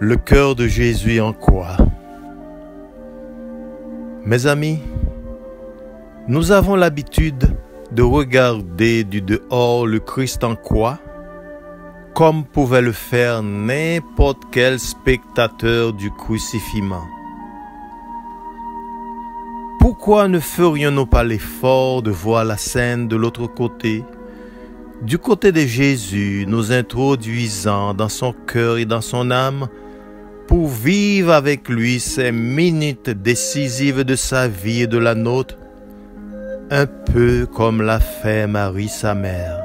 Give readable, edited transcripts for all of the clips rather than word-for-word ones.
Le cœur de Jésus en quoi? Mes amis, nous avons l'habitude de regarder du dehors le Christ en quoi, comme pouvait le faire n'importe quel spectateur du crucifixion. Pourquoi ne ferions-nous pas l'effort de voir la scène de l'autre côté, du côté de Jésus, nous introduisant dans son cœur et dans son âme, pour vivre avec lui ces minutes décisives de sa vie et de la nôtre, un peu comme l'a fait Marie sa mère.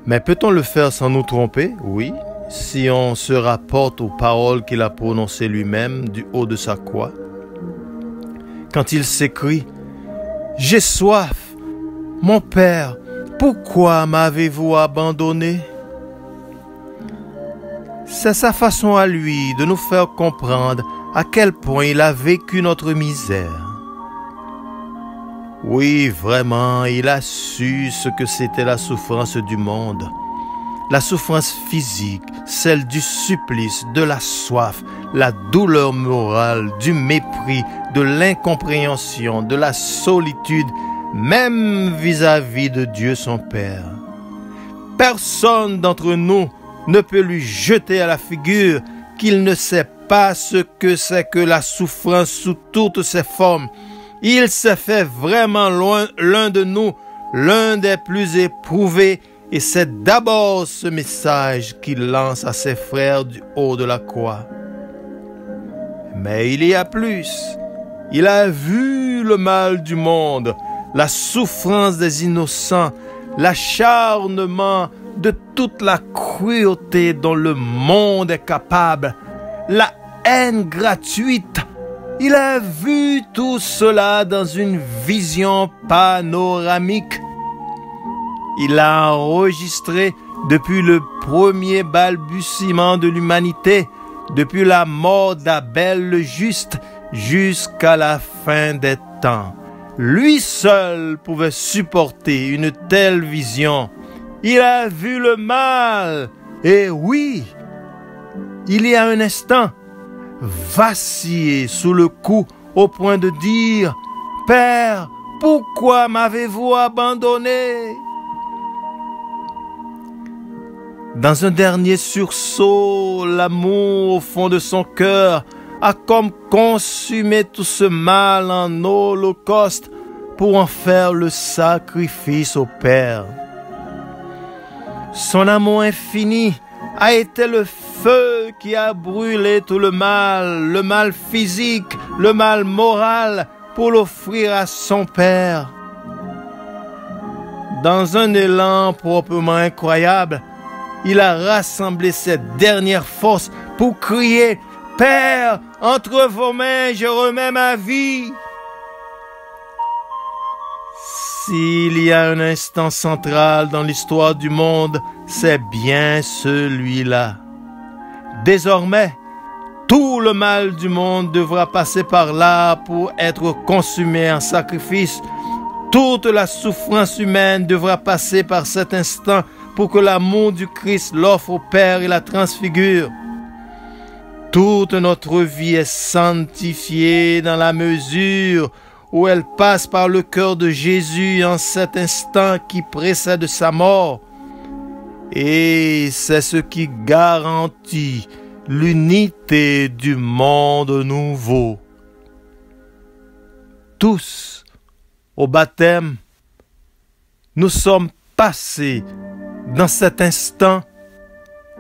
Mais peut-on le faire sans nous tromper? Oui, si on se rapporte aux paroles qu'il a prononcées lui-même du haut de sa croix. Quand il s'écrie « J'ai soif, mon Père, pourquoi m'avez-vous abandonné ?» C'est sa façon à lui de nous faire comprendre à quel point il a vécu notre misère. Oui, vraiment, il a su ce que c'était la souffrance du monde. La souffrance physique, celle du supplice, de la soif, la douleur morale, du mépris, de l'incompréhension, de la solitude, même vis-à-vis de Dieu son Père. Personne d'entre nous ne peut lui jeter à la figure qu'il ne sait pas ce que c'est que la souffrance sous toutes ses formes. Il s'est fait vraiment l'un de nous, l'un des plus éprouvés, et c'est d'abord ce message qu'il lance à ses frères du haut de la croix. Mais il y a plus. Il a vu le mal du monde, la souffrance des innocents, l'acharnement de toute la cruauté dont le monde est capable, la haine gratuite. Il a vu tout cela dans une vision panoramique. Il a enregistré depuis le premier balbutiement de l'humanité, depuis la mort d'Abel le juste jusqu'à la fin des temps. Lui seul pouvait supporter une telle vision. Il a vu le mal, et oui, il y a un instant, vacillé sous le coup au point de dire « Père, pourquoi m'avez-vous abandonné ?» Dans un dernier sursaut, l'amour au fond de son cœur a comme consumé tout ce mal en holocauste pour en faire le sacrifice au Père. Son amour infini a été le feu qui a brûlé tout le mal physique, le mal moral, pour l'offrir à son Père. Dans un élan proprement incroyable, il a rassemblé ses dernières forces pour crier « Père, entre vos mains, je remets ma vie !» S'il y a un instant central dans l'histoire du monde, c'est bien celui-là. Désormais, tout le mal du monde devra passer par là pour être consumé en sacrifice. Toute la souffrance humaine devra passer par cet instant pour que l'amour du Christ l'offre au Père et la transfigure. Toute notre vie est sanctifiée dans la mesure où elle passe par le cœur de Jésus en cet instant qui précède sa mort. Et c'est ce qui garantit l'unité du monde nouveau. Tous, au baptême, nous sommes passés dans cet instant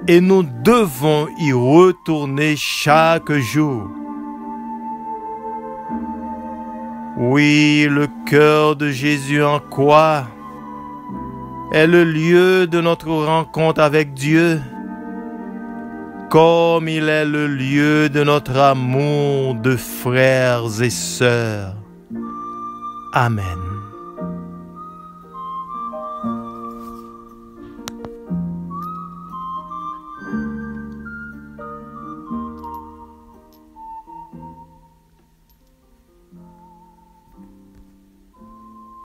et nous devons y retourner chaque jour. Oui, le cœur de Jésus en croix est le lieu de notre rencontre avec Dieu, comme il est le lieu de notre amour de frères et sœurs. Amen.